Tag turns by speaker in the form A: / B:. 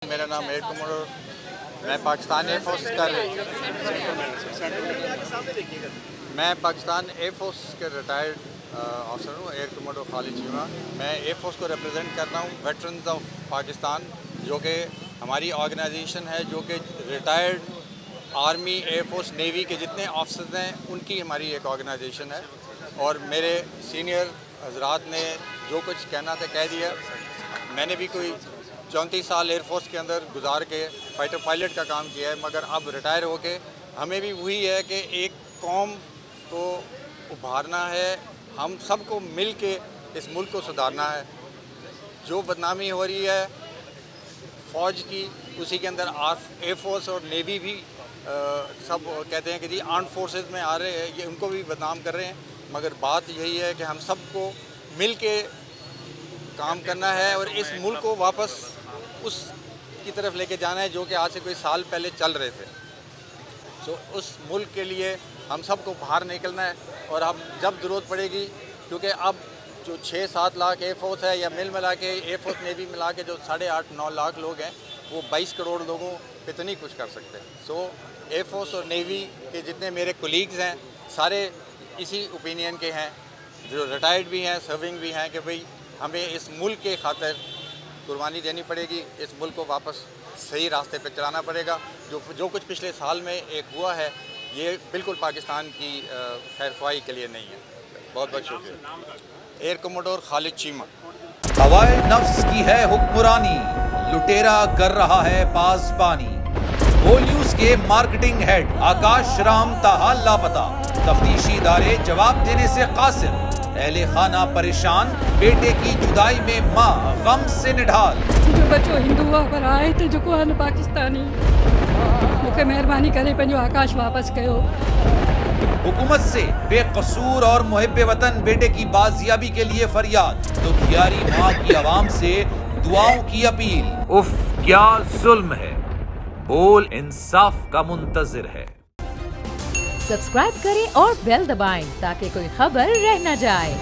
A: मेरा नाम air commodore मैं पाकिस्तान एयरफोर्स के रिटायर्ड ऑफिसर हूँ। Air commodore Khalid Cheema. मैं एयरफोर्स को रिप्रेजेंट करता हूँ वेटरन्स ऑफ पाकिस्तान, जो कि हमारी ऑर्गेनाइजेशन है, जो कि रिटायर्ड आर्मी, एयरफोर्स, नेवी के जितने ऑफिसर्स हैं उनकी हमारी एक ऑर्गेनाइजेशन है। और मेरे सीनियर हजरात ने जो कुछ कहना था कह दिया। मैंने भी कोई 34 साल एयरफोर्स के अंदर गुजार के फाइटर पायलट का काम किया है, मगर अब रिटायर होके हमें भी वही है कि एक कौम को उभारना है, हम सबको मिल के इस मुल्क को सुधारना है। जो बदनामी हो रही है फ़ौज की, उसी के अंदर एयरफोर्स और नेवी भी सब कहते हैं कि जी आर्म्ड फोर्सेस में आ रहे हैं, ये उनको भी बदनाम कर रहे हैं। मगर बात यही है कि हम सबको मिल के काम करना है और इस मुल्क को वापस उस की तरफ लेके जाना है जो कि आज से कोई साल पहले चल रहे थे। सो उस मुल्क के लिए हम सबको बाहर निकलना है। और अब जब ज़रूरत पड़ेगी, क्योंकि अब जो 6-7 लाख एयरफोर्स है या मिला के एयरफोर्स नेवी मिला के जो 8.5-9 लाख लोग हैं, वो 22 करोड़ लोगों पे तो नहीं कुछ कर सकते। सो एयरफोर्स और नेवी के जितने मेरे कोलीग्स हैं सारे इसी ओपिनियन के हैं, जो रिटायर्ड भी हैं, सर्विंग भी हैं, कि भाई हमें इस मुल्क के खातिर कुर्बानी देनी पड़ेगी, इस मुल्क को वापस सही रास्ते पे चलाना पड़ेगा। जो कुछ पिछले साल में एक हुआ है, ये बिल्कुल पाकिस्तान की खैरख्वाही के लिए नहीं है। बहुत बहुत शुक्रिया। Air commodore Khalid Cheema.
B: हवाए नफ्स की है हुक्मरानी, लुटेरा कर रहा है पासबानी। बोल न्यूज के मार्केटिंग हेड आकाश राम ताहा लापता, तफ्तीशी इदारे जवाब देने से कासिर। अहले खाना परेशान, बेटे की जुदाई में माँ गम से निढाल।
C: जो बच्चो हिंदू हुआ पर आए थे जो को पाकिस्तानी, मुझे मेहरबानी करे पंहिंजो आकाश वापस कयो।
B: हुकूमत से बेकसूर और मुहिब्बे वतन बेटे की बाजियाबी के लिए फरियाद, तो घियारी माँ की आवाम से दुआओं की अपील। उफ क्या जुल्म है, बोल इंसाफ का मुंतजिर है।
D: सब्सक्राइब करें और बेल दबाएं ताकि कोई खबर रह न जाए।